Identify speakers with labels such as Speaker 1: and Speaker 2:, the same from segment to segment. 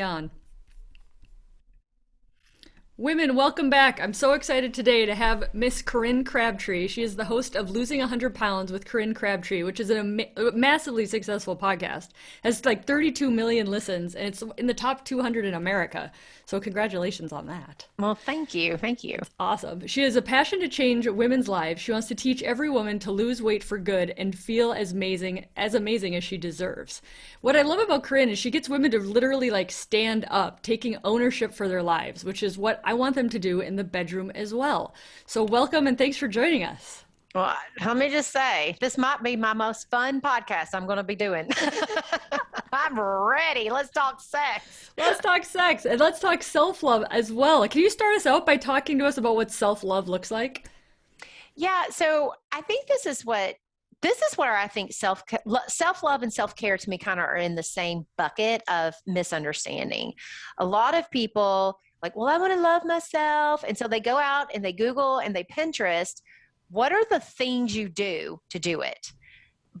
Speaker 1: you on. Women, welcome back. I'm so excited today to have Miss Corinne Crabtree. She is the host of Losing 100 Pounds with Corinne Crabtree, which is a massively successful podcast. Has like 32 million listens, and it's in the top 200 in America. So congratulations on that.
Speaker 2: Well, thank you. Thank you.
Speaker 1: Awesome. She has a passion to change women's lives. She wants to teach every woman to lose weight for good and feel as amazing as she deserves. What I love about Corinne is she gets women to literally like stand up, taking ownership for their lives, which is what I want them to do in the bedroom as well. So welcome and thanks for joining us.
Speaker 2: Well, let me just say, this might be my most fun podcast I'm going to be doing. I'm ready. Let's talk sex.
Speaker 1: Let's talk sex and let's talk self-love as well. Can you start us out by talking to us about what self-love looks like?
Speaker 2: Yeah, so I think this is where I think self-love and self-care to me kind of are in the same bucket of misunderstanding. A lot of people like, well, I want to love myself. And so they go out and they Google and they Pinterest, what are the things you do to do it?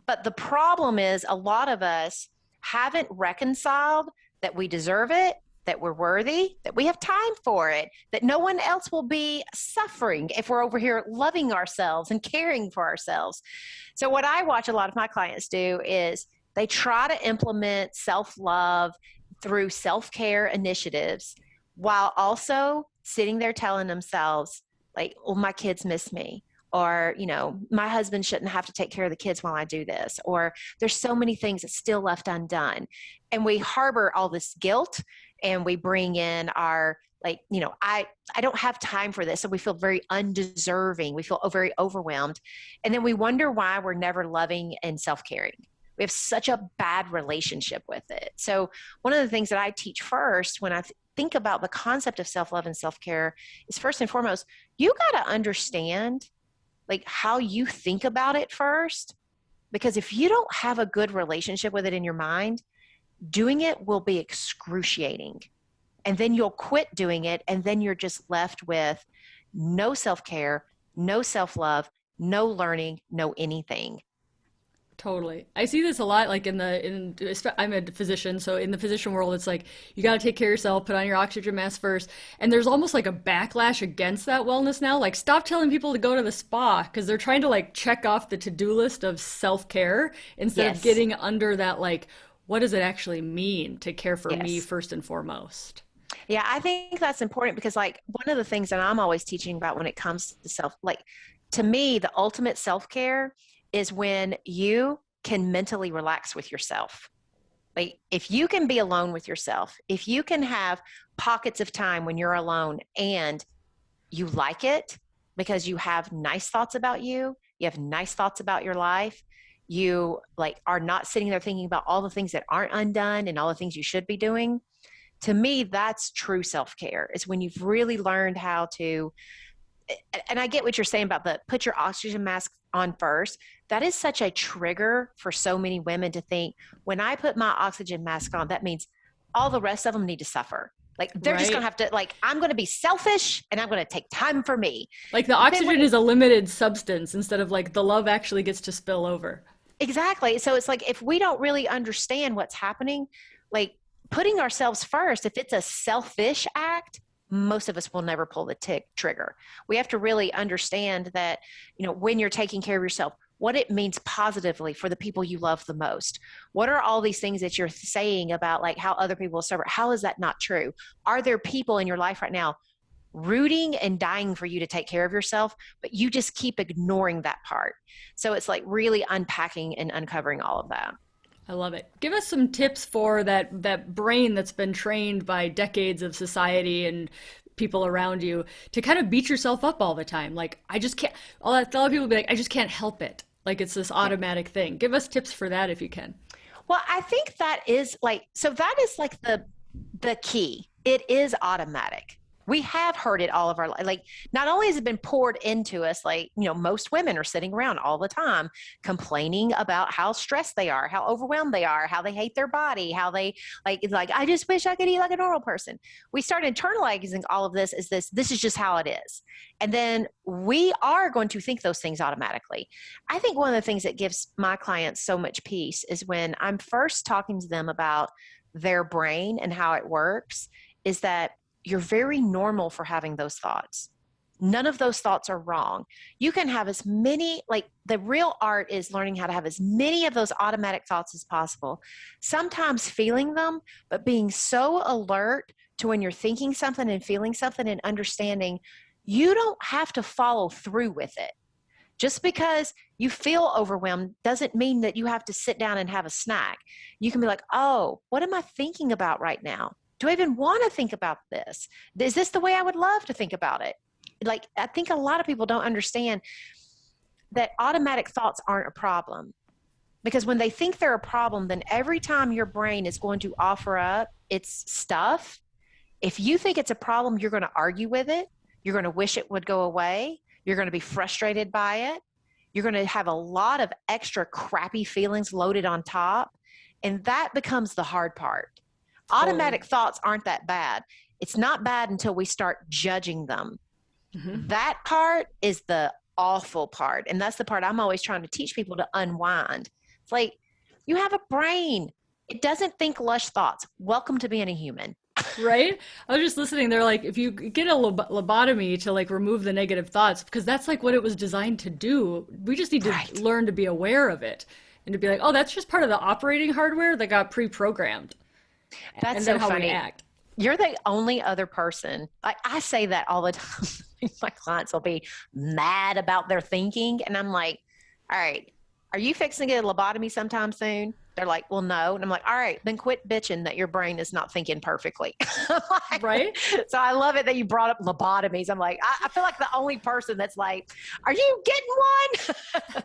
Speaker 2: But the problem is a lot of us haven't reconciled that we deserve it, that we're worthy, that we have time for it, that no one else will be suffering if we're over here loving ourselves and caring for ourselves. So what I watch a lot of my clients do is they try to implement self-love through self-care initiatives while also sitting there telling themselves like, well, my kids miss me. Or, my husband shouldn't have to take care of the kids while I do this. Or there's so many things that's still left undone. And we harbor all this guilt and we bring in our, I don't have time for this. So we feel very undeserving. We feel very overwhelmed. And then we wonder why we're never loving and self-caring. We have such a bad relationship with it. So one of the things that I teach first when I think about the concept of self-love and self-care is first and foremost, you got to understand like how you think about it first, because if you don't have a good relationship with it in your mind, doing it will be excruciating. And then you'll quit doing it. And then you're just left with no self-care, no self-love, no learning, no anything.
Speaker 1: Totally. I see this a lot, like I'm a physician, so in the physician world, it's like, you got to take care of yourself, put on your oxygen mask first. And there's almost like a backlash against that wellness now. Like, stop telling people to go to the spa because they're trying to like check off the to-do list of self-care instead of getting under that, like, what does it actually mean to care for me first and foremost?
Speaker 2: Yeah, I think that's important because like one of the things that I'm always teaching about when it comes to to me, the ultimate self-care is when you can mentally relax with yourself. Like if you can be alone with yourself, if you can have pockets of time when you're alone and you like it because you have nice thoughts about you have nice thoughts about your life, you like are not sitting there thinking about all the things that aren't undone and all the things you should be doing. To me, that's true self-care is when you've really learned how to, and I get what you're saying about put your oxygen mask on first. That is such a trigger for so many women to think when I put my oxygen mask on, that means all the rest of them need to suffer. Like they're just going to have to I'm going to be selfish and I'm going to take time for me.
Speaker 1: Like the oxygen is a limited substance instead of like the love actually gets to spill over.
Speaker 2: Exactly. So it's like, if we don't really understand what's happening, like putting ourselves first, if it's a selfish act, most of us will never pull the trigger. We have to really understand that, when you're taking care of yourself, what it means positively for the people you love the most. What are all these things that you're saying about like how other people will suffer? How is that not true? Are there people in your life right now rooting and dying for you to take care of yourself, but you just keep ignoring that part? So it's like really unpacking and uncovering all of that.
Speaker 1: I love it. Give us some tips for that brain that's been trained by decades of society and people around you to kind of beat yourself up all the time. Like, I just can't, a lot of people be like, I just can't help it. Like it's this automatic thing. Give us tips for that if you can.
Speaker 2: Well, I think that is that is like the key. It is automatic. We have heard it all of our life. Like, not only has it been poured into us, most women are sitting around all the time complaining about how stressed they are, how overwhelmed they are, how they hate their body, how they I just wish I could eat like a normal person. We start internalizing all of this as this is just how it is. And then we are going to think those things automatically. I think one of the things that gives my clients so much peace is when I'm first talking to them about their brain and how it works is that you're very normal for having those thoughts. None of those thoughts are wrong. You can have as many, like the real art is learning how to have as many of those automatic thoughts as possible. Sometimes feeling them, but being so alert to when you're thinking something and feeling something and understanding you don't have to follow through with it. Just because you feel overwhelmed doesn't mean that you have to sit down and have a snack. You can be like, oh, what am I thinking about right now? Do I even want to think about this? Is this the way I would love to think about it? Like, I think a lot of people don't understand that automatic thoughts aren't a problem. Because when they think they're a problem, then every time your brain is going to offer up its stuff, if you think it's a problem, you're going to argue with it. You're going to wish it would go away. You're going to be frustrated by it. You're going to have a lot of extra crappy feelings loaded on top. And that becomes the hard part. Automatic thoughts aren't that bad. It's not bad until we start judging them. Mm-hmm. That part is the awful part. And that's the part I'm always trying to teach people to unwind. It's like, you have a brain. It doesn't think lush thoughts. Welcome to being a human.
Speaker 1: Right? I was just listening. They're like, if you get a lobotomy to like remove the negative thoughts, because that's like what it was designed to do. We just need to learn to be aware of it and to be like, oh, that's just part of the operating hardware that got pre-programmed.
Speaker 2: That's
Speaker 1: and
Speaker 2: so
Speaker 1: then how
Speaker 2: funny.
Speaker 1: we act.
Speaker 2: You're the only other person. Like, I say that all the time. My clients will be mad about their thinking. And I'm like, all right, are you fixing to get a lobotomy sometime soon? They're like, well, no. And I'm like, all right, then quit bitching that your brain is not thinking perfectly. Like,
Speaker 1: right?
Speaker 2: So I love it that you brought up lobotomies. I'm like, I feel like the only person that's like, are you getting one?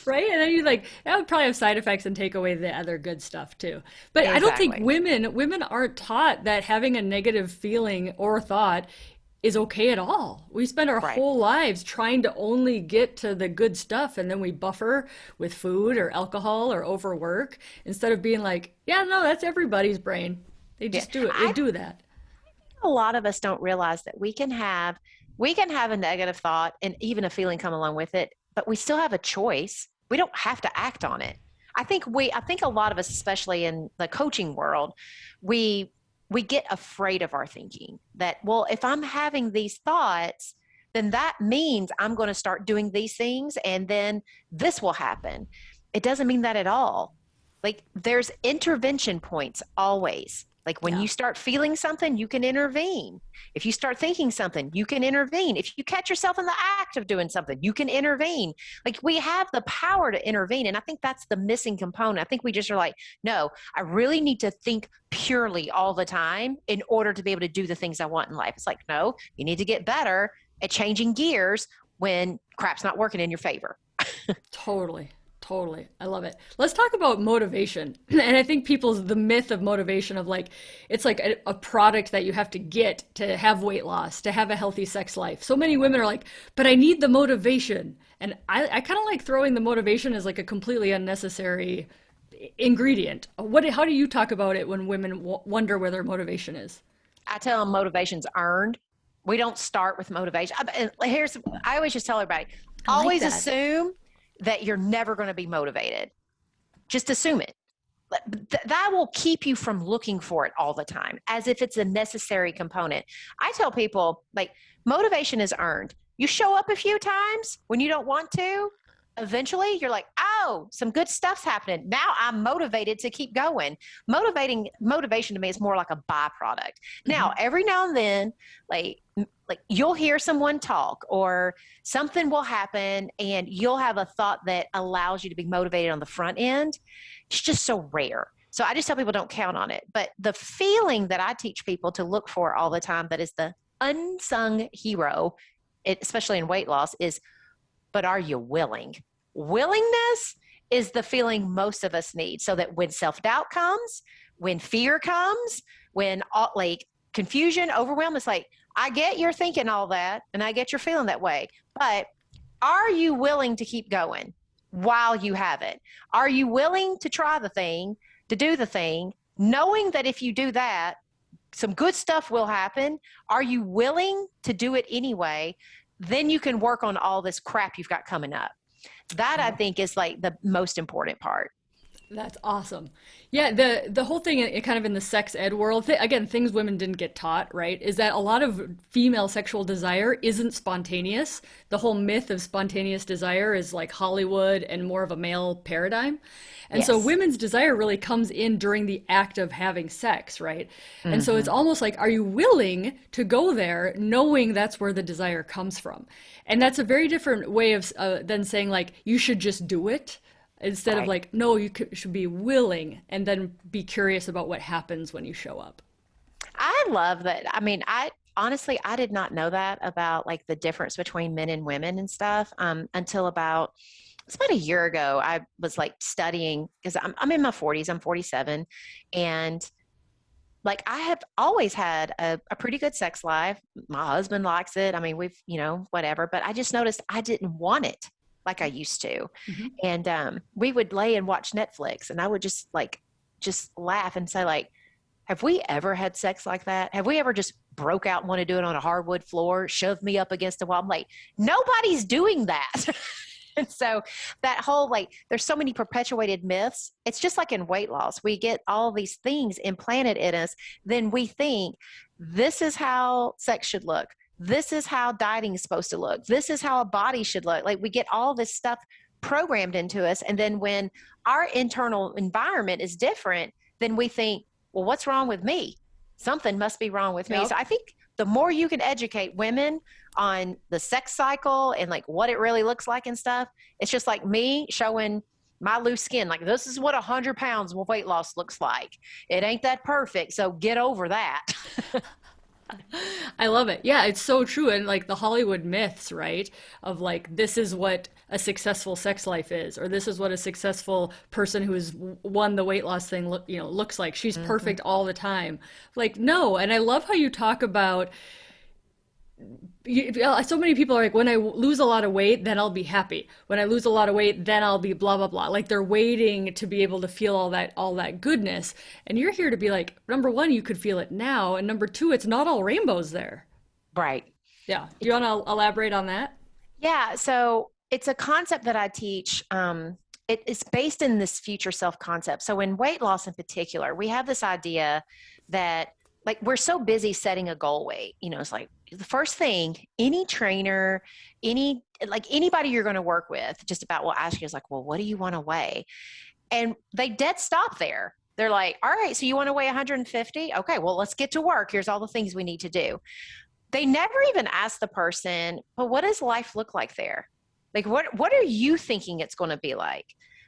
Speaker 1: Right? And then you like, that would probably have side effects and take away the other good stuff too. But
Speaker 2: Exactly.
Speaker 1: I don't think women aren't taught that having a negative feeling or thought is okay at all. We spend our whole lives trying to only get to the good stuff, and then we buffer with food or alcohol or overwork instead of being like, yeah, no, that's everybody's brain. They just do it. They do that.
Speaker 2: A lot of us don't realize that we can have a negative thought and even a feeling come along with it, but we still have a choice. We don't have to act on it. I think a lot of us, especially in the coaching world, we get afraid of our thinking that, well, if I'm having these thoughts, then that means I'm going to start doing these things and then this will happen. It doesn't mean that at all. Like, there's intervention points always. Like, when you start feeling something, you can intervene. If you start thinking something, you can intervene. If you catch yourself in the act of doing something, you can intervene. Like, we have the power to intervene. And I think that's the missing component. I think we just are like, no, I really need to think purely all the time in order to be able to do the things I want in life. It's like, no, you need to get better at changing gears when crap's not working in your favor.
Speaker 1: Totally. Totally. I love it. Let's talk about motivation. And I think the myth of motivation of like, it's like a product that you have to get to have weight loss, to have a healthy sex life. So many women are like, but I need the motivation. And I kind of like throwing the motivation as like a completely unnecessary ingredient. How do you talk about it when women wonder where their motivation is?
Speaker 2: I tell them motivation's earned. We don't start with motivation. I always just tell everybody, always assume that you're never going to be motivated. Just assume it. That will keep you from looking for it all the time, as if it's a necessary component. I tell people, like, motivation is earned. You show up a few times when you don't want to. Eventually, you're like, oh, some good stuff's happening. Now I'm motivated to keep going. Motivation to me is more like a byproduct. Mm-hmm. Now, every now and then, like you'll hear someone talk or something will happen and you'll have a thought that allows you to be motivated on the front end. It's just so rare. So I just tell people don't count on it. But the feeling that I teach people to look for all the time, that is the unsung hero, especially in weight loss, is, but are you willing? Willingness is the feeling most of us need, so that when self-doubt comes, when fear comes, when like confusion, overwhelm, it's like, I get you're thinking all that and I get you're feeling that way, but are you willing to keep going while you have it? Are you willing to try the thing, to do the thing, knowing that if you do that, some good stuff will happen? Are you willing to do it anyway? Then you can work on all this crap you've got coming up. That, I think, is like the most important part.
Speaker 1: That's awesome. Yeah, the whole thing kind of in the sex ed world, again, things women didn't get taught, right? Is that a lot of female sexual desire isn't spontaneous. The whole myth of spontaneous desire is like Hollywood and more of a male paradigm. And so
Speaker 2: Yes.
Speaker 1: women's desire really comes in during the act of having sex, right? And so it's
Speaker 2: Hmm.
Speaker 1: almost like, are you willing to go there knowing that's where the desire comes from? And that's a very different way of than saying like, you should just do it instead of
Speaker 2: Right.
Speaker 1: like, no, should be willing and then be curious about what happens when you show up.
Speaker 2: I love that. I mean, I honestly, I did not know that about like the difference between men and women and stuff until about, it's about a year ago. I was like studying because I'm in my 40s, I'm 47. And like I have always had a pretty good sex life. My husband likes it. I mean, we've, whatever, but I just noticed I didn't want it like I used to.
Speaker 1: Mhm.
Speaker 2: And we would lay and watch Netflix and I would just laugh and say like, have we ever had sex like that? Have we ever just broke out and want to do it on a hardwood floor, shoved me up against a wall? I'm like, nobody's doing that. And so that whole like, there's so many perpetuated myths. It's just like in weight loss. We get all these things implanted in us. Then we think this is how sex should look. This is how dieting is supposed to look. This is how a body should look. Like we get all this stuff programmed into us. And then when our internal environment is different, then we think, well, what's wrong with me? Something must be wrong with me. So
Speaker 1: Yep.
Speaker 2: I think the more you can educate women on the sex cycle and like what it really looks like and stuff, it's just like me showing my loose skin. Like, this is what 100 pounds of weight loss looks like. It ain't that perfect. So get over that.
Speaker 1: I love it. Yeah, it's so true. And like the Hollywood myths, right? Of like, this is what a successful sex life is, or this is what a successful person who has won the weight loss thing, looks like. She's
Speaker 2: Hmm.
Speaker 1: perfect all the time. Like, no. And I love how you talk about so many people are like, when I lose a lot of weight, then I'll be happy. When I lose a lot of weight, then I'll be blah blah blah. Like they're waiting to be able to feel all that goodness. And you're here to be like, number one, you could feel it now, and number two, it's not all rainbows there.
Speaker 2: Right.
Speaker 1: Yeah. Do you want to elaborate on that?
Speaker 2: Yeah. So it's a concept that I teach. It is based in this future self concept. So in weight loss in particular, we have this idea that like we're so busy setting a goal weight. It's like the first thing any trainer, anybody you're going to work with, just about will ask you is like, well, what do you want to weigh? And they dead stop there. They're like, all right, so you want to weigh 150? Okay, well, let's get to work. Here's all the things we need to do. They never even ask the person, but what does life look like there? Like, what are you thinking it's going to be like?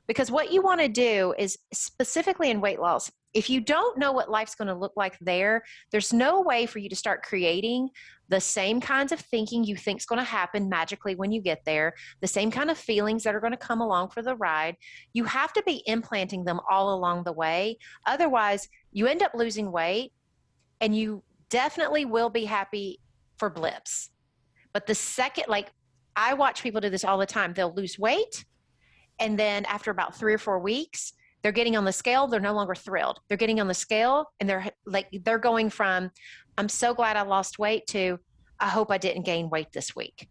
Speaker 2: Because what you want to do is specifically in weight loss, if you don't know what life's going to look like there, there's no way for you to start creating the same kinds of thinking you think is going to happen magically when you get there, the same kind of feelings that are going to come along for the ride. You have to be implanting them all along the way. Otherwise, you end up losing weight and you definitely will be happy for blips. But the second, like I watch people do this all the time, they'll lose weight. And then after about 3 or 4 weeks, they're getting on the scale. They're no longer thrilled. They're getting on the scale and they're going from, I'm so glad I lost weight to, I hope I didn't gain weight this week.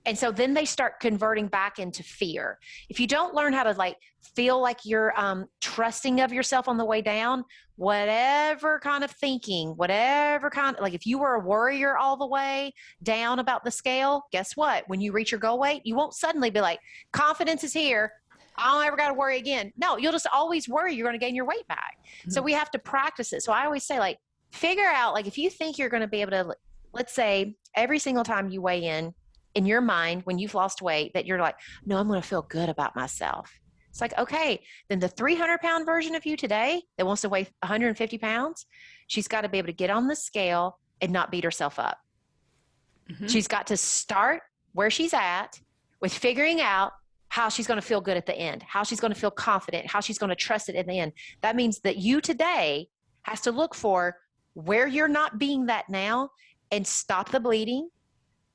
Speaker 2: And so then they start converting back into fear. If you don't learn how to like feel like you're trusting of yourself on the way down, whatever kind of thinking, whatever kind of like if you were a worrier all the way down about the scale, guess what? When you reach your goal weight, you won't suddenly be like, confidence is here. I don't ever got to worry again. No, you'll just always worry you're going to gain your weight back. So we have to practice it. So I always say, like, figure out, like, if you think you're going to be able to, let's say, every single time you weigh in your mind when you've lost weight that you're like, no, I'm going to feel good about myself. It's like, okay, then the 300-pound version of you today that wants to weigh 150 pounds, she's got to be able to get on the scale and not beat herself up.
Speaker 1: Hmm.
Speaker 2: She's got to start where she's at with figuring out how she's going to feel good at the end, how she's going to feel confident, how she's going to trust it in the end. That means that you today has to look for where you're not being that now and stop the bleeding.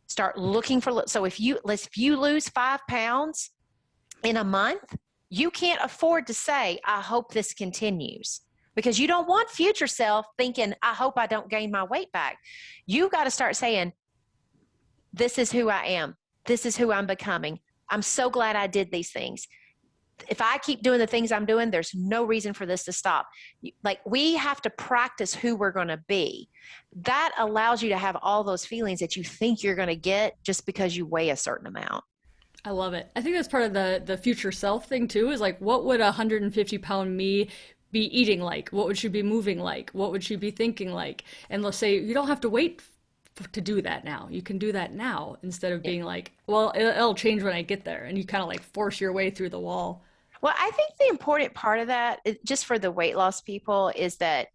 Speaker 2: Start looking for, so if you lose 5 pounds in a month, you can't afford to say, I hope this continues, because you don't want future self thinking, I hope I don't gain my weight back. You got to start saying, this is who I am. This is who I'm becoming. I'm so glad I did these things. if I keep doing the things I'm doing, there's no reason for this to stop. Like, we have to practice who we're going to be. That allows you to have all those feelings that you think you're going to get just because you weigh a certain amount.
Speaker 1: I love it. I think that's part of the future self thing too, is like, what would a 150-pound me be eating like? What would she be moving like? What would she be thinking like? And let's say you don't have to wait to do that now. You can do that now instead of being like, well, it'll change when I get there. And you kind of like force your way through the wall.
Speaker 2: Well, I think the important part of that, just for the weight loss people, is that,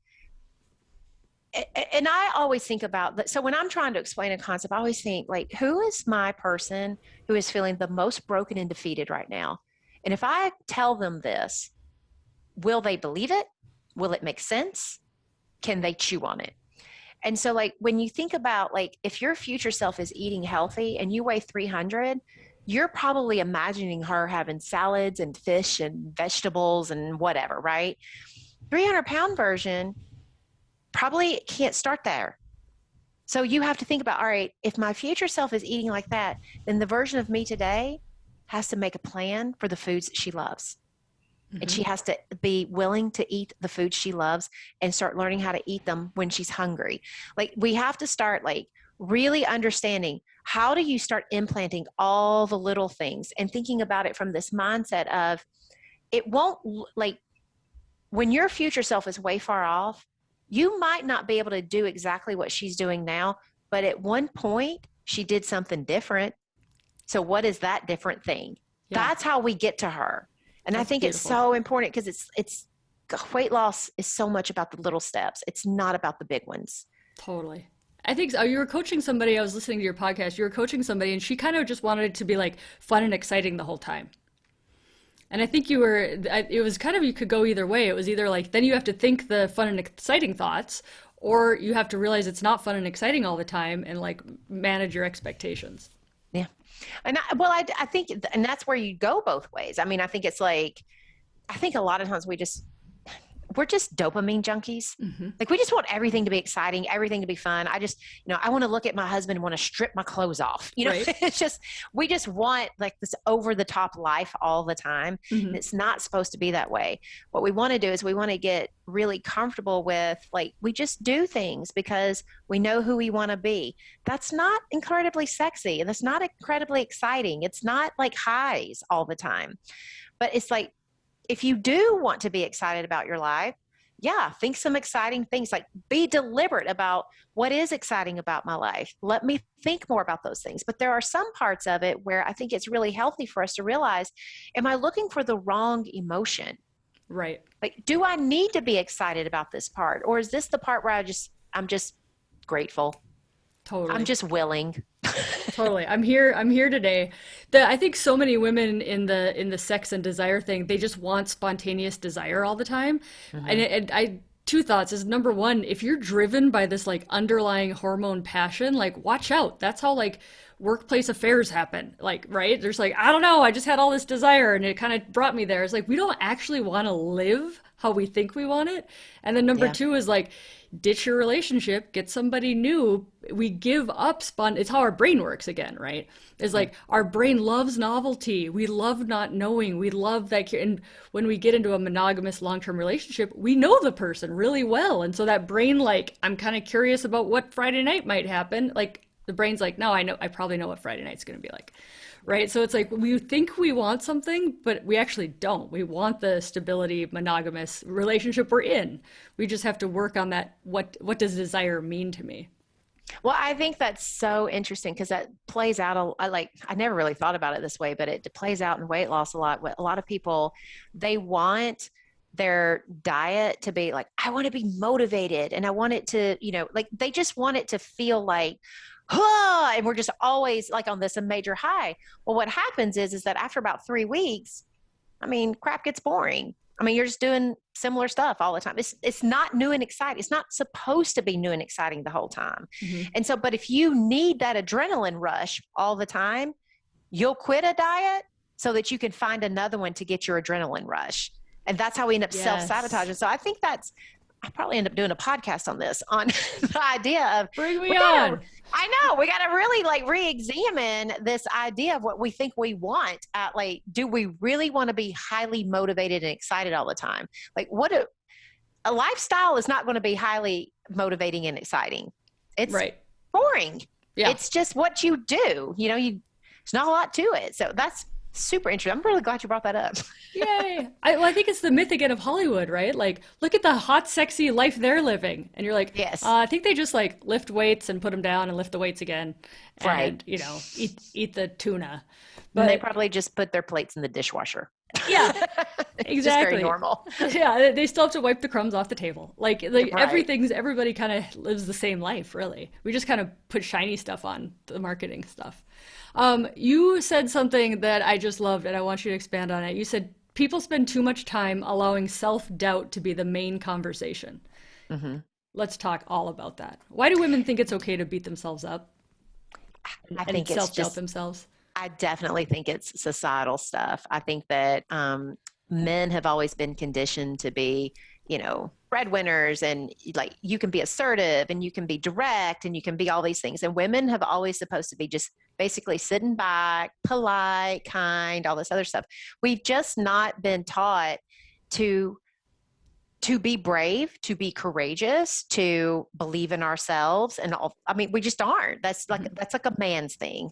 Speaker 2: and I always think about that. So when I'm trying to explain a concept, I always think, like, who is my person who is feeling the most broken and defeated right now? And if I tell them this, will they believe it? Will it make sense? Can they chew on it? And so, like, when you think about, like, if your future self is eating healthy and you weigh 300, you're probably imagining her having salads and fish and vegetables and whatever, right? 300-pound version probably can't start there. So you have to think about, all right, if my future self is eating like that, then the version of me today has to make a plan for the foods that she loves. Mm-hmm. And she has to be willing to eat the foods she loves and start learning how to eat them when she's hungry. Like, we have to start, like, really understanding, how do you start implanting all the little things and thinking about it from this mindset of, it won't, like, when your future self is way far off, you might not be able to do exactly what she's doing now, but at one point she did something different. So what is that different thing? Yeah. That's how we get to her. And that's, I think beautiful. It's so important, because it's weight loss is so much about the little steps. It's not about the big ones.
Speaker 1: Totally. I think so. You were coaching somebody, I was listening to your podcast, you were coaching somebody and she kind of just wanted it to be like fun and exciting the whole time. And I think it was kind of, you could go either way. It was either like, then you have to think the fun and exciting thoughts, or you have to realize it's not fun and exciting all the time and like manage your expectations.
Speaker 2: Yeah. And I think, and that's where you go both ways. I mean, I think it's like, I think a lot of times we're just dopamine junkies. Mm-hmm. Like, we just want everything to be exciting, everything to be fun. I want to look at my husband and want to strip my clothes off. Right. It's just, we just want like this over the top life all the time. Mm-hmm. And it's not supposed to be that way. What we want to do is we want to get really comfortable with, like, we just do things because we know who we want to be. That's not incredibly sexy. And that's not incredibly exciting. It's not like highs all the time, but it's like, if you do want to be excited about your life, yeah, think some exciting things. Like, be deliberate about what is exciting about my life. Let me think more about those things. But there are some parts of it where I think it's really healthy for us to realize, am I looking for the wrong emotion?
Speaker 1: Right.
Speaker 2: Like, do I need to be excited about this part? Or is this the part where I'm just grateful?
Speaker 1: Totally.
Speaker 2: I'm just willing.
Speaker 1: Totally. I'm here today. I think so many women in the sex and desire thing, they just want spontaneous desire all the time. Mm-hmm. And I two thoughts is, number one, if you're driven by this like underlying hormone passion, like, watch out. That's how like workplace affairs happen. Like, right? There's like, I don't know, I just had all this desire and it kind of brought me there. It's like, we don't actually want to live how we think we want it. And then number two is like, ditch your relationship, get somebody new. We give up it's how our brain works again, right? It's like, our brain loves novelty. We love not knowing. We love that. And when we get into a monogamous long-term relationship, we know the person really well. And so that brain, like, I'm kind of curious about what Friday night might happen. Like, the brain's like, no, I probably know what Friday night's going to be like. Right. So it's like, we think we want something, but we actually don't. We want the stability, monogamous relationship we're in. We just have to work on that. What does desire mean to me?
Speaker 2: Well, I think that's so interesting, because that plays out. I never really thought about it this way, but it plays out in weight loss a lot. A lot of people, they want their diet to be like, I want to be motivated, and I want it to, like, they just want it to feel like, and we're just always like on this major high. Well, what happens is that after about 3 weeks, I mean, crap gets boring. I mean, you're just doing similar stuff all the time. It's not new and exciting. It's not supposed to be new and exciting the whole time. Mm-hmm. And so, but if you need that adrenaline rush all the time, you'll quit a diet so that you can find another one to get your adrenaline rush. And that's how we end up self-sabotaging. So I probably end up doing a podcast on this, on the idea of,
Speaker 1: bring me on.
Speaker 2: I know we got to really like re-examine this idea of what we think we want. Like, do we really want to be highly motivated and excited all the time? Like, a lifestyle is not going to be highly motivating and exciting. It's
Speaker 1: Right.
Speaker 2: boring.
Speaker 1: Yeah.
Speaker 2: It's just what you do. There's not a lot to it. So that's super interesting. I'm really glad you brought that up.
Speaker 1: Yay. I think it's the myth again of Hollywood, right? Like, look at the hot, sexy life they're living. And you're like,
Speaker 2: Yes.
Speaker 1: I think they just like lift weights and put them down and lift the weights again.
Speaker 2: Right.
Speaker 1: And, eat the tuna.
Speaker 2: And they
Speaker 1: But
Speaker 2: probably just put their plates in the dishwasher.
Speaker 1: yeah,
Speaker 2: It's just very
Speaker 1: exactly.
Speaker 2: normal.
Speaker 1: Yeah, they still have to wipe the crumbs off the table. Like
Speaker 2: Right.
Speaker 1: everybody kind of lives the same life, really. We just kind of put shiny stuff on the marketing stuff. You said something that I just loved, and I want you to expand on it. You said people spend too much time allowing self-doubt to be the main conversation.
Speaker 2: Hmm.
Speaker 1: Let's talk all about that. Why do women think it's okay to beat themselves up
Speaker 2: I
Speaker 1: and
Speaker 2: think it's
Speaker 1: self-doubt
Speaker 2: just
Speaker 1: themselves?
Speaker 2: I definitely think it's societal stuff. I think that men have always been conditioned to be, breadwinners, and like you can be assertive and you can be direct and you can be all these things. And women have always supposed to be just basically sitting back, polite, kind, all this other stuff. We've just not been taught to be brave, to be courageous, to believe in ourselves and all. I mean, we just aren't. That's like a man's thing.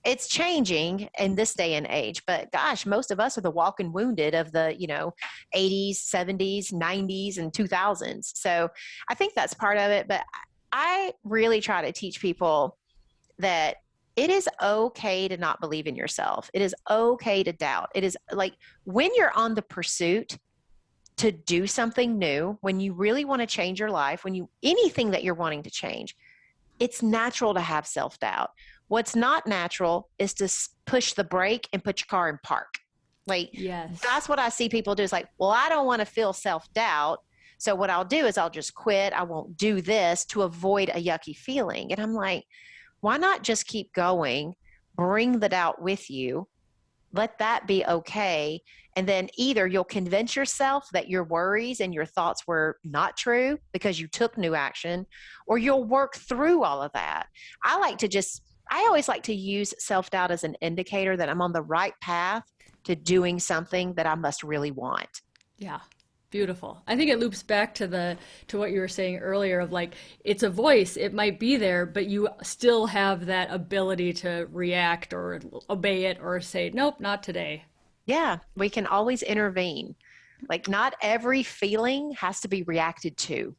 Speaker 2: It's changing in this day and age, but gosh, most of us are the walking wounded of the 80s, 70s, 90s, and 2000s. So I think that's part of it. But I really try to teach people that it is okay to not believe in yourself. It is okay to doubt. It is like when you're on the pursuit to do something new, when you really want to change your life, anything that you're wanting to change, it's natural to have self-doubt. What's not natural is to push the brake and put your car in park. Like,
Speaker 1: Yes.
Speaker 2: that's what I see people do. Is like, well, I don't want to feel self-doubt. So what I'll do is I'll just quit. I won't do this to avoid a yucky feeling. And I'm like, why not just keep going, bring the doubt with you, let that be okay. And then either you'll convince yourself that your worries and your thoughts were not true because you took new action, or you'll work through all of that. I always like to use self-doubt as an indicator that I'm on the right path to doing something that I must really want.
Speaker 1: Yeah. Beautiful. I think it loops back to what you were saying earlier of like, it's a voice, it might be there, but you still have that ability to react or obey it or say, nope, not today.
Speaker 2: Yeah, we can always intervene. Like, not every feeling has to be reacted to.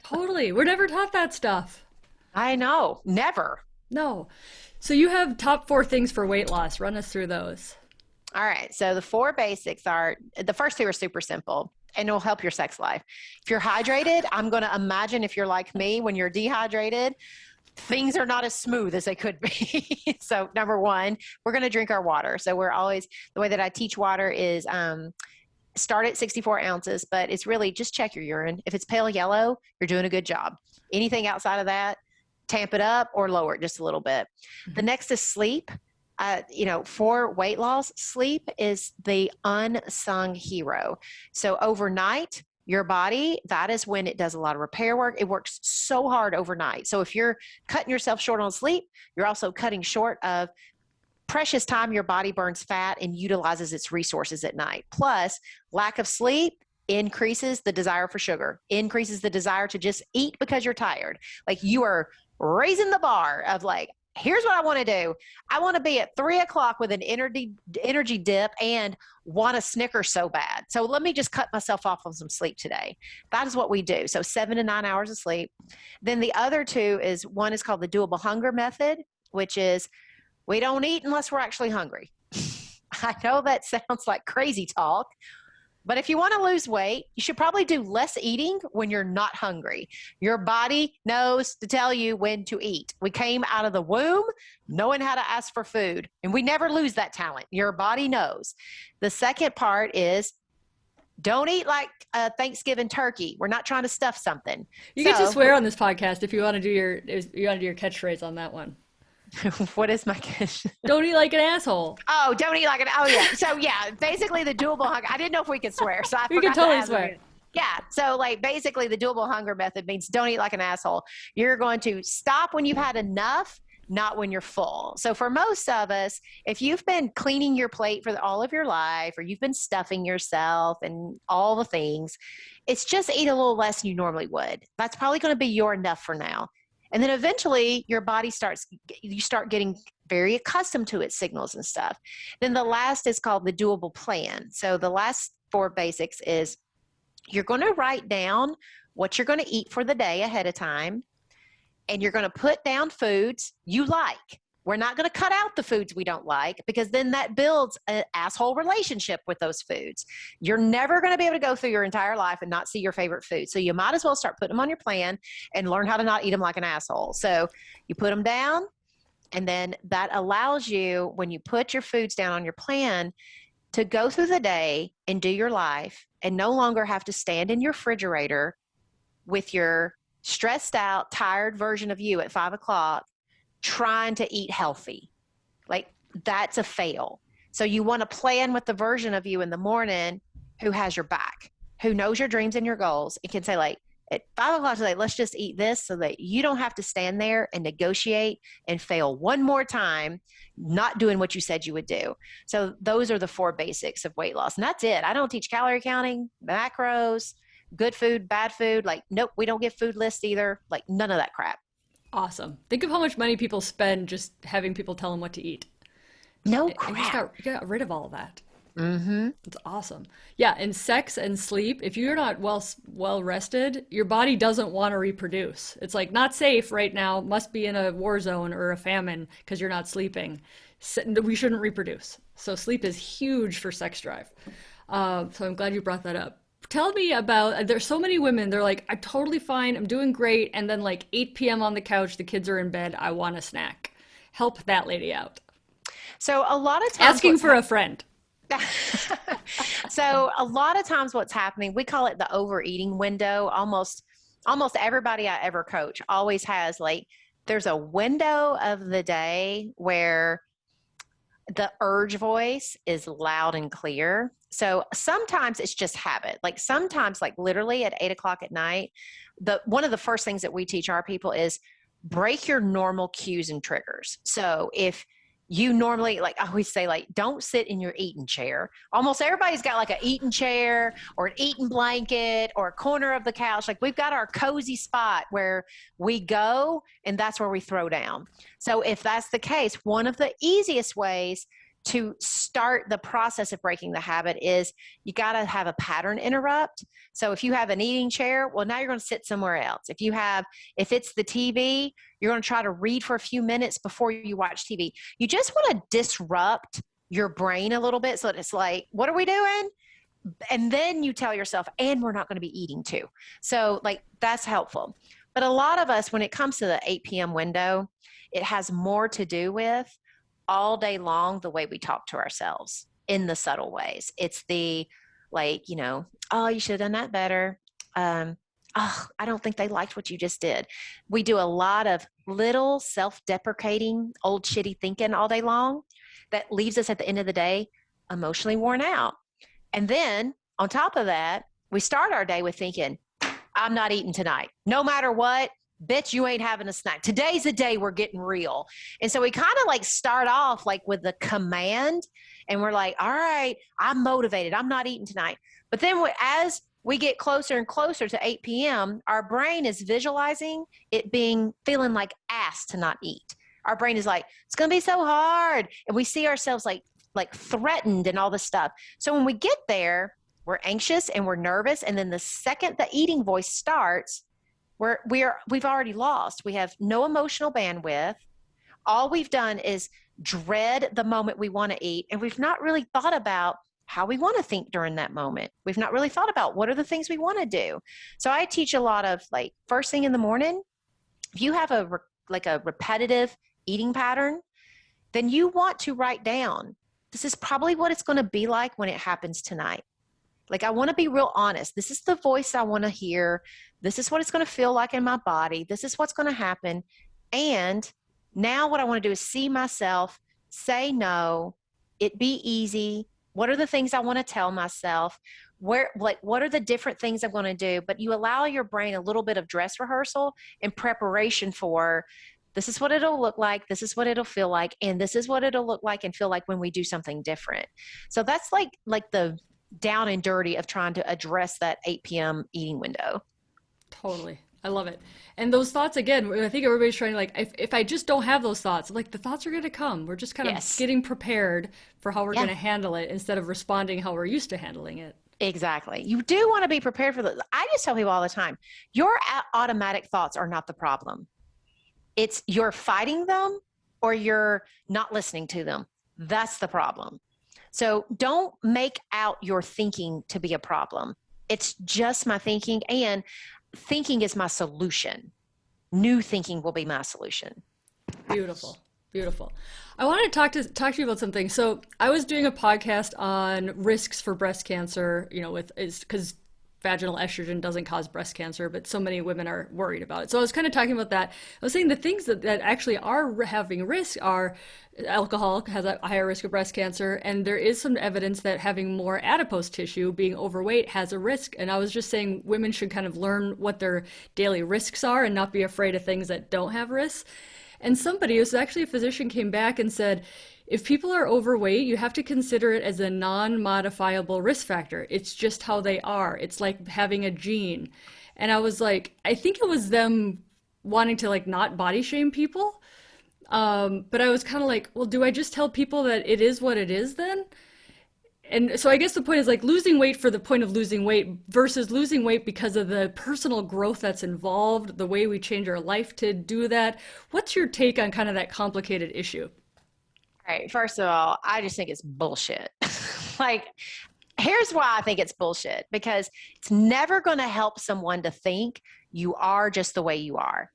Speaker 1: Totally. We're never taught that stuff.
Speaker 2: I know, never.
Speaker 1: No. So you have top 4 things for weight loss. Run us through those.
Speaker 2: All right. So the 4 basics are, the first 2 are super simple and it'll help your sex life. If you're hydrated, I'm going to imagine if you're like me, when you're dehydrated, things are not as smooth as they could be. So number 1, we're going to drink our water. So the way that I teach water is start at 64 ounces, but it's really just check your urine. If it's pale yellow, you're doing a good job. Anything outside of that, tamp it up or lower it just a little bit. The next is sleep. For weight loss, sleep is the unsung hero. So overnight, your body, that is when it does a lot of repair work. It works so hard overnight. So if you're cutting yourself short on sleep, you're also cutting short of precious time your body burns fat and utilizes its resources at night. Plus, lack of sleep increases the desire for sugar, increases the desire to just eat because you're tired. Like, you are raising the bar of like, here's what I want to do. I want to be at 3:00 with an energy dip and want a Snickers so bad. So let me just cut myself off on some sleep today. That is what we do. So 7 to 9 hours of sleep. Then the other 2 is, one is called the doable hunger method, which is we don't eat unless we're actually hungry. I know that sounds like crazy talk, but if you want to lose weight, you should probably do less eating when you're not hungry. Your body knows to tell you when to eat. We came out of the womb knowing how to ask for food, and we never lose that talent. Your body knows. The second part is don't eat like a Thanksgiving turkey. We're not trying to stuff something.
Speaker 1: You get to swear on this podcast if you want to do your catchphrase on that one.
Speaker 2: What is my catch?
Speaker 1: Don't eat like an asshole.
Speaker 2: Oh, don't eat like an, oh yeah. So yeah, basically the doable hunger. I didn't know if we could swear, so I
Speaker 1: We can
Speaker 2: forgot to
Speaker 1: totally
Speaker 2: ask.
Speaker 1: swear.
Speaker 2: Yeah. So, like, basically, the doable hunger method means don't eat like an asshole. You're going to stop when you've had enough, not when you're full. So, for most of us, if you've been cleaning your plate for all of your life, or you've been stuffing yourself and all the things, it's just eat a little less than you normally would. That's probably going to be your enough for now. And then eventually, your body you start getting very accustomed to its signals and stuff. Then the last is called the doable plan. So, the last four basics is you're going to write down what you're going to eat for the day ahead of time, and you're going to put down foods you like. We're not going to cut out the foods we don't like, because then that builds an asshole relationship with those foods. You're never going to be able to go through your entire life and not see your favorite food. So you might as well start putting them on your plan and learn how to not eat them like an asshole. So you put them down, and then that allows you, when you put your foods down on your plan, to go through the day and do your life and no longer have to stand in your refrigerator with your stressed out, tired version of you at 5 o'clock trying to eat healthy. Like, that's a fail. So you want to plan with the version of you in the morning who has your back, who knows your dreams and your goals, and can say, like, at 5 o'clock today, let's just eat this, so that you don't have to stand there and negotiate and fail one more time not doing what you said you would do. So those are the four basics of weight loss. And that's it. I don't teach calorie counting, macros, good food, bad food. Like, nope, we don't give food lists either. Like, none of that crap.
Speaker 1: Awesome. Think of how much money people spend just having people tell them what to eat.
Speaker 2: No
Speaker 1: And you just
Speaker 2: crap.
Speaker 1: got rid of all of that.
Speaker 2: Mm-hmm.
Speaker 1: It's awesome. Yeah, and sex and sleep, if you're not well rested, your body doesn't want to reproduce. It's like not safe right now, must be in a war zone or a famine because you're not sleeping. So we shouldn't reproduce. So sleep is huge for sex drive. So I'm glad you brought that up. Tell me about, there's so many women, they're like, I'm totally fine, I'm doing great, and then like 8 p.m. on the couch, the kids are in bed, I want a snack. Help that lady out.
Speaker 2: So a lot of times
Speaker 1: Asking for a friend.
Speaker 2: So a lot of times what's happening, we call it the overeating window. Almost everybody I ever coach always has, like, there's a window of the day where the urge voice is loud and clear. So sometimes it's just habit. Like, sometimes, like, literally at 8 o'clock at night, one of the first things that we teach our people is break your normal cues and triggers. So if you normally, like I always say, like, don't sit in your eating chair. Almost everybody's got like an eating chair or an eating blanket or a corner of the couch. Like, we've got our cozy spot where we go, and that's where we throw down. So if that's the case, one of the easiest ways to start the process of breaking the habit is you got to have a pattern interrupt. So if you have an eating chair, well, now you're going to sit somewhere else. If it's the TV, you're going to try to read for a few minutes before you watch TV. You just want to disrupt your brain a little bit, so that it's like, what are we doing? And then you tell yourself, and we're not going to be eating too. So, like, that's helpful. But a lot of us, when it comes to the 8 p.m. window, it has more to do with all day long the way we talk to ourselves in the subtle ways. It's the, like, oh, you should have done that better. Oh, I don't think they liked what you just did. We do a lot of little self-deprecating, old shitty thinking all day long that leaves us at the end of the day emotionally worn out. And then on top of that, we start our day with thinking, I'm not eating tonight. No matter what, bitch, you ain't having a snack. Today's the day we're getting real. And so we kind of like start off like with the command, and we're like, all right, I'm motivated. I'm not eating tonight. But then as we get closer and closer to 8 p.m., our brain is visualizing it feeling like ass to not eat. Our brain is like, it's going to be so hard. And we see ourselves like threatened and all this stuff. So when we get there, we're anxious and we're nervous. And then the second the eating voice starts, we've already lost. We have no emotional bandwidth. All we've done is dread the moment we want to eat, and we've not really thought about how we want to think during that moment. We've not really thought about what are the things we want to do. So I teach a lot of, like, first thing in the morning, if you have a repetitive eating pattern, then you want to write down, this is probably what it's going to be like when it happens tonight. Like, I want to be real honest. This is the voice I want to hear. This is what it's going to feel like in my body. This is what's going to happen. And now what I want to do is see myself say no, it be easy. What are the things I want to tell myself? what are the different things I'm going to do? But you allow your brain a little bit of dress rehearsal in preparation for, this is what it'll look like, this is what it'll feel like, and this is what it'll look like and feel like when we do something different. So that's like the down and dirty of trying to address that 8 p.m. eating window.
Speaker 1: Totally. I love it. And those thoughts, again, I think everybody's trying to like, if I just don't have those thoughts, like the thoughts are going to come. We're just kind of getting prepared for how we're going to handle it instead of responding how we're used to handling it.
Speaker 2: Exactly. You do want to be prepared for this. I just tell people all the time, your automatic thoughts are not the problem. It's you're fighting them or you're not listening to them. That's the problem. So don't make out your thinking to be a problem. It's just my thinking, and thinking is my solution. New thinking will be my solution.
Speaker 1: Beautiful. Beautiful. I wanted to talk to you about something. So I was doing a podcast on risks for breast cancer, because vaginal estrogen doesn't cause breast cancer, but so many women are worried about it. So I was kind of talking about that. I was saying the things that actually are having risk are alcohol has a higher risk of breast cancer. And there is some evidence that having more adipose tissue, being overweight, has a risk. And I was just saying women should kind of learn what their daily risks are and not be afraid of things that don't have risks. And somebody, it was actually a physician, came back and said, if people are overweight, you have to consider it as a non-modifiable risk factor. It's just how they are. It's like having a gene. And I was like, I think it was them wanting to like not body shame people. But I was kind of like, well, do I just tell people that it is what it is then? And so I guess the point is like losing weight for the point of losing weight versus losing weight because of the personal growth that's involved, the way we change our life to do that. What's your take on kind of that complicated issue?
Speaker 2: All right. First of all, I just think it's bullshit. Like, here's why I think it's bullshit, because it's never going to help someone to think you are just the way you are.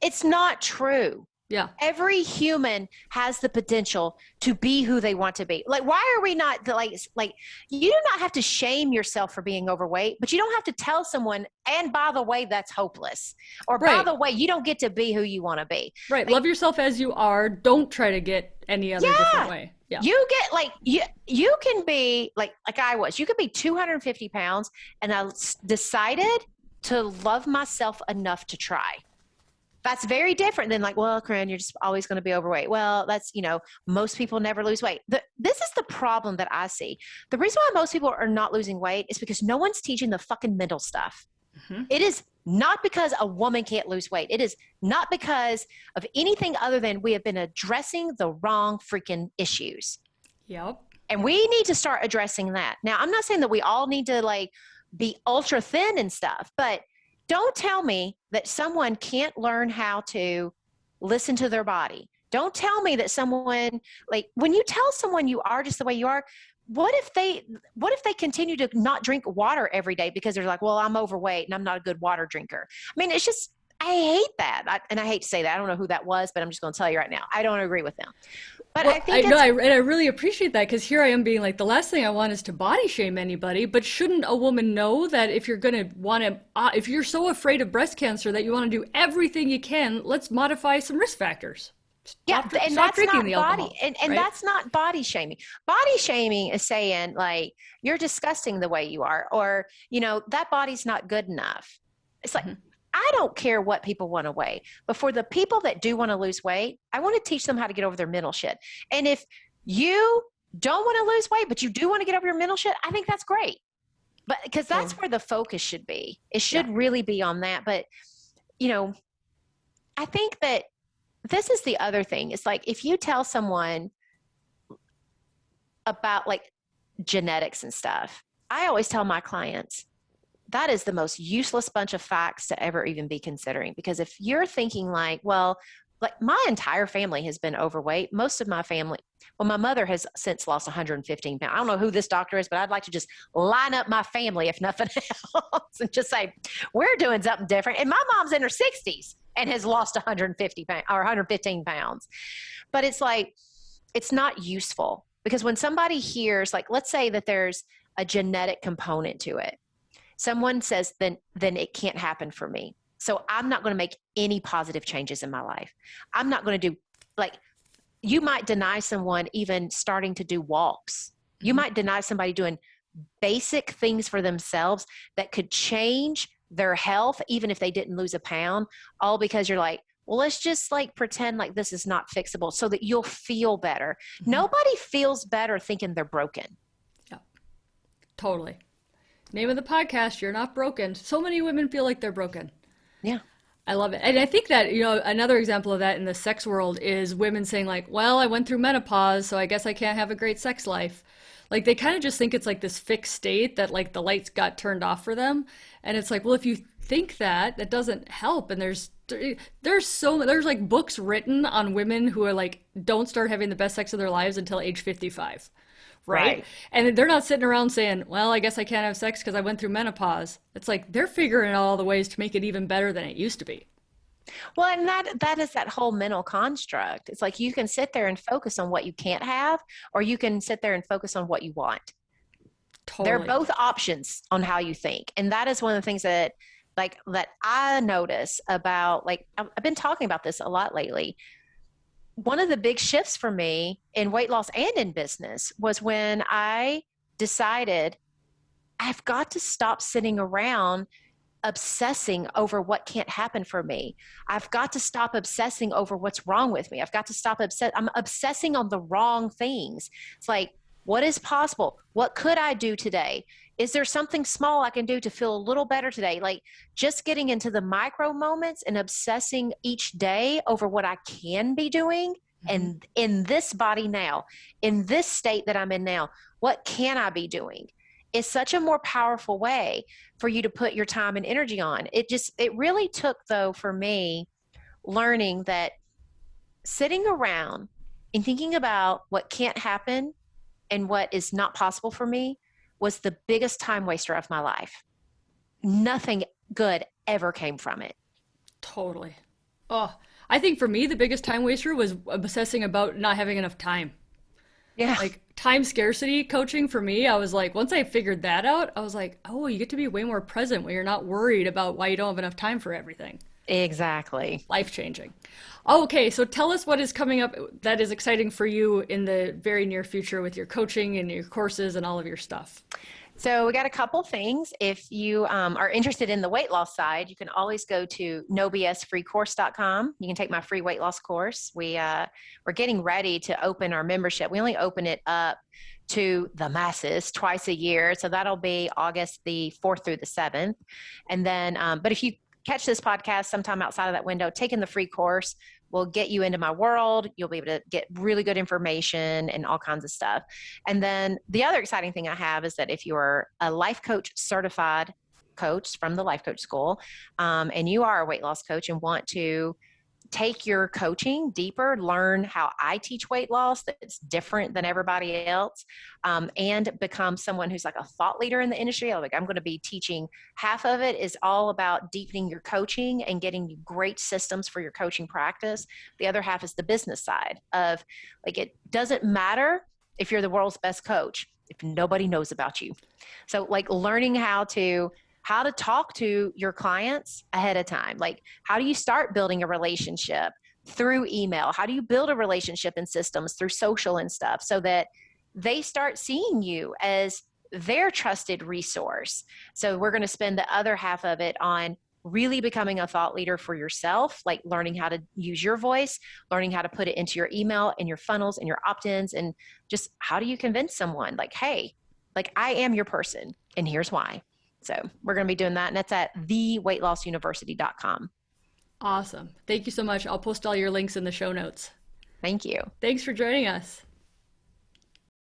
Speaker 2: It's not true.
Speaker 1: Yeah.
Speaker 2: Every human has the potential to be who they want to be. Like, why are we not like, you do not have to shame yourself for being overweight, but you don't have to tell someone, and by the way, that's hopeless. Or by the way, you don't get to be who you want to be.
Speaker 1: Right.
Speaker 2: Like,
Speaker 1: love yourself as you are. Don't try to get any other different way. Yeah.
Speaker 2: You get like, you can be like I was, you could be 250 pounds and I decided to love myself enough to try. That's very different than like, well, Corinne, you're just always going to be overweight. Well, that's, most people never lose weight. This is the problem that I see. The reason why most people are not losing weight is because no one's teaching the fucking mental stuff. Mm-hmm. It is not because a woman can't lose weight. It is not because of anything other than we have been addressing the wrong freaking issues.
Speaker 1: Yep.
Speaker 2: And we need to start addressing that. Now, I'm not saying that we all need to like be ultra thin and stuff, but don't tell me that someone can't learn how to listen to their body. Don't tell me that someone, like, when you tell someone you are just the way you are, what if they continue to not drink water every day because they're like, well, I'm overweight and I'm not a good water drinker. I mean, it's just, I hate that. And I hate to say that. I don't know who that was, but I'm just going to tell you right now, I don't agree with them. But
Speaker 1: well, I really appreciate that, because here I am being like, the last thing I want is to body shame anybody, but shouldn't a woman know that if you're going to want to, if you're so afraid of breast cancer that you want to do everything you can, let's modify some risk factors.
Speaker 2: Stop that's not body, alcohol, and right? That's not body shaming. Body shaming is saying like, you're disgusting the way you are, or, that body's not good enough. It's like, I don't care what people want to weigh, but for the people that do want to lose weight, I want to teach them how to get over their mental shit. And if you don't want to lose weight, but you do want to get over your mental shit, I think that's great. But because that's where the focus should be. It should really be on that. But, I think that this is the other thing. It's like, if you tell someone about like genetics and stuff, I always tell my clients, that is the most useless bunch of facts to ever even be considering. Because if you're thinking like, well, like my entire family has been overweight. Most of my family, well, my mother has since lost 115 pounds. I don't know who this doctor is, but I'd like to just line up my family, if nothing else, and just say, we're doing something different. And my mom's in her 60s and has lost 150 pounds or 115 pounds. But it's like, it's not useful, because when somebody hears, like, let's say that there's a genetic component to it. Someone says, then it can't happen for me. So I'm not going to make any positive changes in my life. I'm not going to do, like, you might deny someone even starting to do walks. You might deny somebody doing basic things for themselves that could change their health, even if they didn't lose a pound, all because you're like, well, let's just like pretend like this is not fixable so that you'll feel better. Mm-hmm. Nobody feels better thinking they're broken.
Speaker 1: Yeah, totally. Name of the podcast, You're Not Broken. So many women feel like they're broken.
Speaker 2: Yeah.
Speaker 1: I love it. And I think that, another example of that in the sex world is women saying like, well, I went through menopause, so I guess I can't have a great sex life. Like they kind of just think it's like this fixed state that like the lights got turned off for them. And it's like, well, if you think that doesn't help. And there's like books written on women who are like, don't start having the best sex of their lives until age 55. Right? And they're not sitting around saying, well, I guess I can't have sex because I went through menopause. It's like they're figuring out all the ways to make it even better than it used to be.
Speaker 2: Well, and that is that whole mental construct. It's like you can sit there and focus on what you can't have, or you can sit there and focus on what you want. Totally. They're both options on how you think. And that is one of the things that I notice about, like, I've been talking about this a lot lately. One of the big shifts for me in weight loss and in business was when I decided I've got to stop sitting around obsessing over what can't happen for me. I've got to stop obsessing over what's wrong with me. I've got to stop I'm obsessing on the wrong things. It's like, what is possible? What could I do today? Is there something small I can do to feel a little better today? Like just getting into the micro moments and obsessing each day over what I can be doing. And in this body now, in this state that I'm in now, what can I be doing? Is such a more powerful way for you to put your time and energy on. It really took, though, for me, learning that sitting around and thinking about what can't happen and what is not possible for me was the biggest time waster of my life. Nothing good ever came from it.
Speaker 1: Totally. Oh, I think for me, the biggest time waster was obsessing about not having enough time.
Speaker 2: Yeah.
Speaker 1: Like time scarcity coaching for me, I was like, once I figured that out, I was like, oh, you get to be way more present when you're not worried about why you don't have enough time for everything.
Speaker 2: Exactly.
Speaker 1: Life-changing. Okay, so tell us what is coming up that is exciting for you in the very near future with your coaching and your courses and all of your stuff.
Speaker 2: So we got a couple things. If you are interested in the weight loss side, you can always go to nobsfreecourse.com. You can take my free weight loss course. We're getting ready to open our membership. We only open it up to the masses twice a year. So that'll be August the 4th through the 7th. And then, but if you catch this podcast sometime outside of that window, taking the free course will get you into my world. You'll be able to get really good information and all kinds of stuff. And then the other exciting thing I have is that if you're a life coach certified coach from the Life Coach School, and you are a weight loss coach and want to take your coaching deeper, learn how I teach weight loss that's different than everybody else, and become someone who's like a thought leader in the industry. I'm going to be teaching, half of it is all about deepening your coaching and getting you great systems for your coaching practice. The other half is the business side of, like, it doesn't matter if you're the world's best coach if nobody knows about you. So like learning how to talk to your clients ahead of time. Like, how do you start building a relationship through email? How do you build a relationship in systems through social and stuff so that they start seeing you as their trusted resource? So we're going to spend the other half of it on really becoming a thought leader for yourself, like learning how to use your voice, learning how to put it into your email and your funnels and your opt-ins, and just how do you convince someone like, hey, like I am your person and here's why. So we're going to be doing that. And that's at theweightlossuniversity.com.
Speaker 1: Awesome. Thank you so much. I'll post all your links in the show notes.
Speaker 2: Thank you.
Speaker 1: Thanks for joining us.